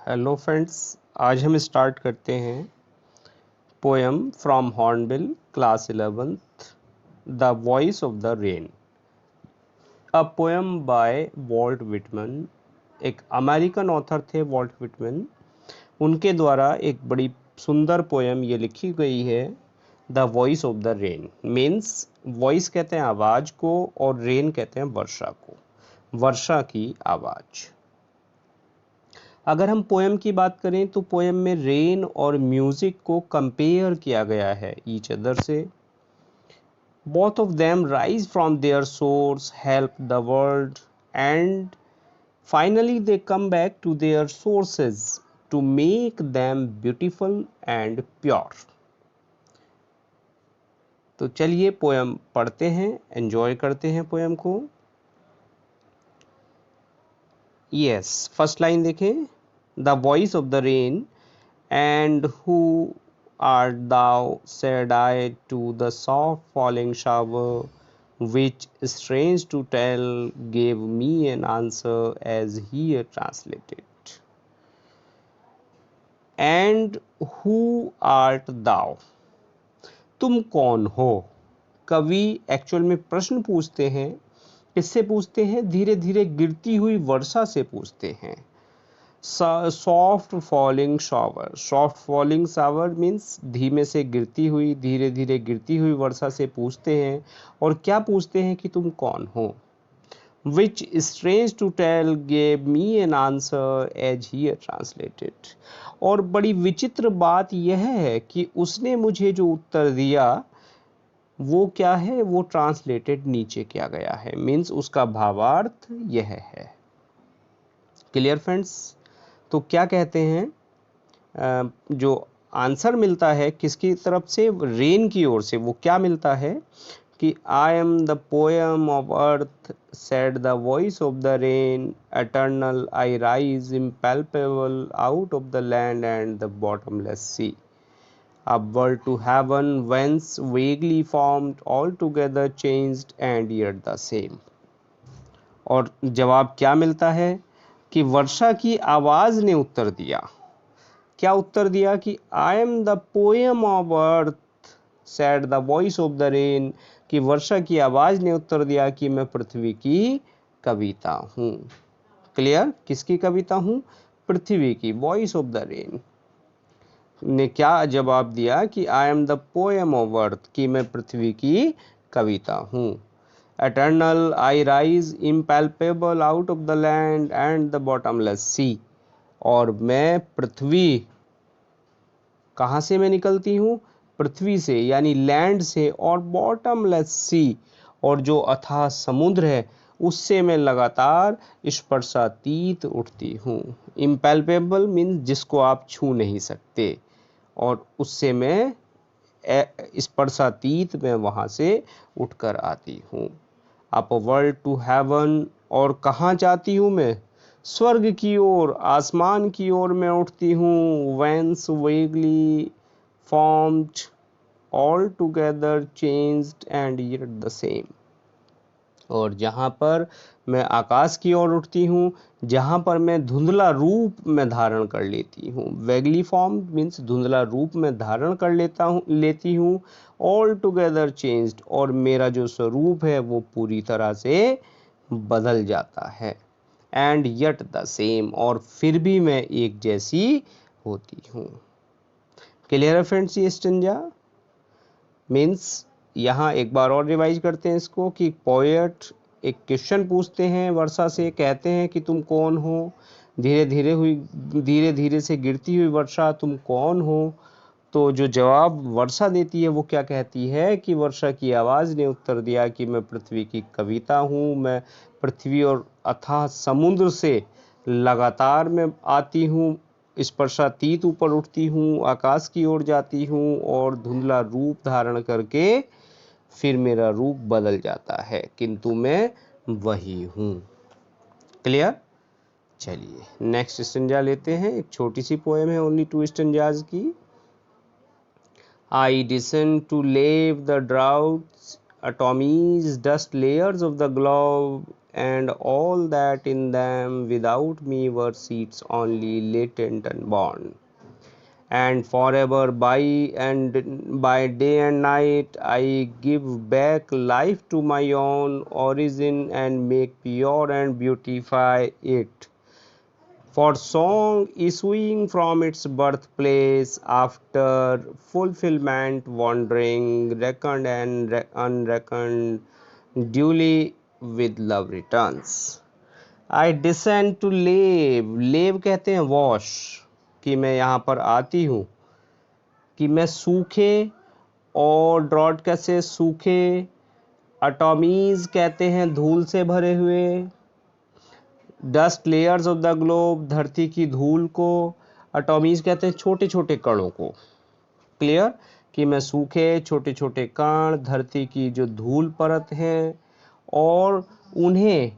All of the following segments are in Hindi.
हेलो फ्रेंड्स, आज हम स्टार्ट करते हैं poem from hornbill class 11th the voice of the rain. A poem by vault Whitman. एक अमेरिकन ऑथर थे वॉल्ट विटमन, उनके द्वारा एक बड़ी सुंदर पोएम ये लिखी गई है the voice of the rain. Means voice कहते हैं आवाज़ को और रेन कहते हैं वर्षा को, वर्षा की आवाज़। अगर हम पोएम की बात करें तो पोएम में रेन और म्यूजिक को कंपेयर किया गया है ईच अदर से। Both of them rise from their source, help the world and finally they come back to their sources to make them beautiful and pure. तो चलिए पोएम पढ़ते हैं, एंजॉय करते हैं पोएम को। यस, फर्स्ट लाइन देखें। The voice of the rain, and who art thou, said I to the soft falling shower, which, strange to tell, gave me an answer as here translated. And who art thou? तुम कौन हो? कवि एक्चुअल में प्रश्न पूछते हैं। किससे पूछते हैं? धीरे धीरे गिरती हुई वर्षा से पूछते हैं। Soft falling shower, soft falling shower means धीमे से गिरती हुई, धीरे धीरे गिरती हुई वर्षा से पूछते हैं। और क्या पूछते हैं कि तुम कौन हो? Which strange to tell gave me an answer as here translated. और बड़ी विचित्र बात यह है कि उसने मुझे जो उत्तर दिया वो क्या है, वो ट्रांसलेटेड नीचे किया गया है। मीन्स उसका भावार्थ यह है। Clear friends? तो क्या कहते हैं, जो आंसर मिलता है किसकी तरफ से? रेन की ओर से। वो क्या मिलता है कि I am the poem of earth, said the voice of the rain, eternal I rise impalpable out of the land and the bottomless sea, upward to heaven whence vaguely formed, altogether changed and yet the same। और जवाब क्या मिलता है कि वर्षा की आवाज ने उत्तर दिया। क्या उत्तर दिया? कि I am the poem of earth, said the voice of the rain, कि वर्षा की आवाज ने उत्तर दिया कि मैं पृथ्वी की कविता हूँ। क्लियर? किसकी कविता हूँ? पृथ्वी की। वॉइस ऑफ द रेन ने क्या जवाब दिया कि I am the poem of earth, कि मैं पृथ्वी की कविता हूँ। Eternal I rise impalpable out of the land and the bottomless sea, और मैं पृथ्वी, कहाँ से मैं निकलती हूँ? पृथ्वी से, यानी लैंड से, और बॉटमलेस सी, और जो अथाह समुद्र है उससे मैं लगातार स्पर्शातीत उठती हूँ। इम्पैल्पेबल मीन्स जिसको आप छू नहीं सकते, और उससे मैं स्पर्शातीत में वहाँ से उठकर आती हूँ। अपवर्ड टू हेवन, और कहाँ जाती हूँ मैं? स्वर्ग की ओर, आसमान की ओर मैं उठती हूँ। Whence vaguely formed, all together changed and yet the same. और जहाँ पर मैं आकाश की ओर उठती हूँ, जहाँ पर मैं धुंधला रूप में धारण कर लेती हूँ। वेगली फॉर्म मीन्स धुंधला रूप में धारण कर लेती हूँ। ऑल टुगेदर चेंज्ड, और मेरा जो स्वरूप है वो पूरी तरह से बदल जाता है। एंड यट द सेम, और फिर भी मैं एक जैसी होती हूँ। क्लियर है फ्रेंड्स? ये स्टेंजा मीन्स, यहाँ एक बार और रिवाइज करते हैं इसको, कि पोएट एक क्वेश्चन पूछते हैं वर्षा से, कहते हैं कि तुम कौन हो? धीरे धीरे से गिरती हुई वर्षा, तुम कौन हो? तो जो जवाब वर्षा देती है वो क्या कहती है कि वर्षा की आवाज़ ने उत्तर दिया कि मैं पृथ्वी की कविता हूँ। मैं पृथ्वी और अथाह समुद्र से लगातार मैं आती हूँ, स्पर्शातीत ऊपर उठती हूँ, आकाश की ओर जाती हूँ, और धुंधला रूप धारण करके फिर मेरा रूप बदल जाता है, किंतु मैं वही हूँ। क्लियर? चलिए नेक्स्ट स्टेंजा लेते हैं। एक छोटी सी पोएम है, ओनली 2 स्टेंजाज की। I descend to lave the droughts, atomies, dust layers of the globe, and all that in them without me were seeds only latent and born. And forever by day and night I give back life to my own origin and make pure and beautify it. For song issuing from its birthplace after fulfillment, wandering, reckoned and unreckoned, duly with love returns. I descend to lave, लेव कहते हैं वॉश, कि मैं यहाँ पर आती हूँ, कि मैं सूखे, और ड्रॉट कैसे सूखे, अटॉमीज कहते हैं धूल से भरे हुए, dust layers of the globe धरती की धूल को, एटॉमीज कहते हैं छोटे छोटे कणों को। क्लियर, कि मैं सूखे छोटे छोटे कण धरती की जो धूल परत है, और उन्हें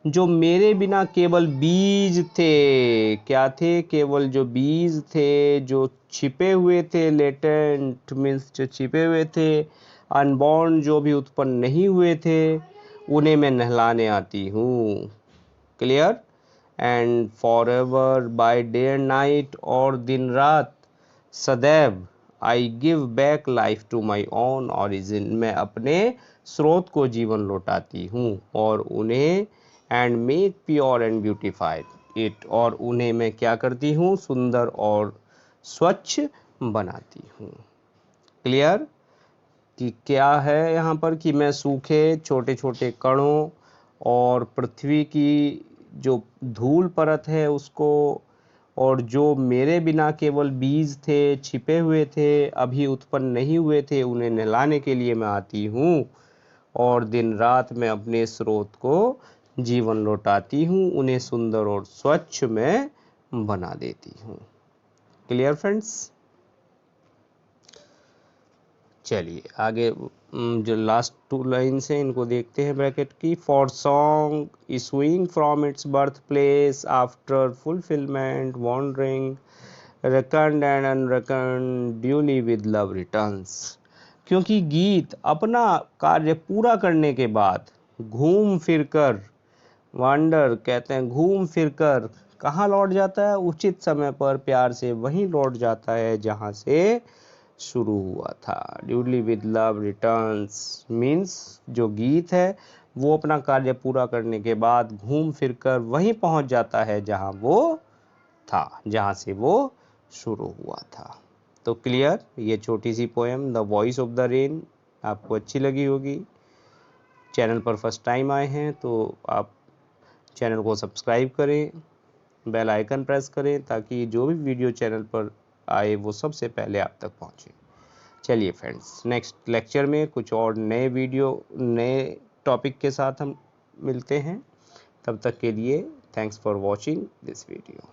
जो मेरे बिना केवल बीज थे, क्या थे, केवल जो बीज थे जो छिपे हुए थे, लेटेंट मीन्स जो छिपे हुए थे, अनबॉर्न जो भी उत्पन्न नहीं हुए थे, उन्हें मैं नहलाने आती हूँ। Clear, and forever by day and night, और दिन रात सदैव, I give back life to my own origin, मैं अपने स्रोत को जीवन लौटाती हूँ और उन्हें, and make pure and beautified it, और उन्हें मैं क्या करती हूँ, सुंदर और स्वच्छ बनाती हूँ। क्लियर, कि क्या है यहाँ पर, कि मैं सूखे छोटे छोटे कणों और पृथ्वी की जो धूल परत है उसको, और जो मेरे बिना केवल बीज थे, छिपे हुए थे, अभी उत्पन्न नहीं हुए थे, उन्हें नहलाने के लिए मैं आती हूँ, और दिन रात मैं अपने स्रोत को जीवन लौटाती हूँ, उन्हें सुंदर और स्वच्छ मैं बना देती हूँ। क्लियर फ्रेंड्स, चलिए आगे जो लास्ट 2 लाइन्स हैं इनको देखते हैं ब्रैकेट की। For song issuing from its birth place after fulfilment, wandering, reckoned and unreckoned, duly with love returns, क्योंकि गीत अपना कार्य पूरा करने के बाद घूम फिर कर, वांडर कहते हैं घूम फिर कर, कहाँ लौट जाता है, उचित समय पर प्यार से वहीं लौट जाता है जहाँ से शुरू हुआ था। Duly with love returns means जो गीत है वो अपना कार्य पूरा करने के बाद घूम फिरकर वहीं पहुंच जाता है जहां वो था, जहां से वो शुरू हुआ था। तो क्लियर, ये छोटी सी poem the voice of the rain आपको अच्छी लगी होगी। चैनल पर फर्स्ट टाइम आए हैं तो आप चैनल को सब्सक्राइब करें, बेल आइकन प्रेस करें, ताकि जो भी वीडियो चैनल पर आए वो सबसे पहले आप तक पहुंचे। चलिए फ्रेंड्स, नेक्स्ट लेक्चर में कुछ और नए वीडियो, नए टॉपिक के साथ हम मिलते हैं। तब तक के लिए thanks for watching this video.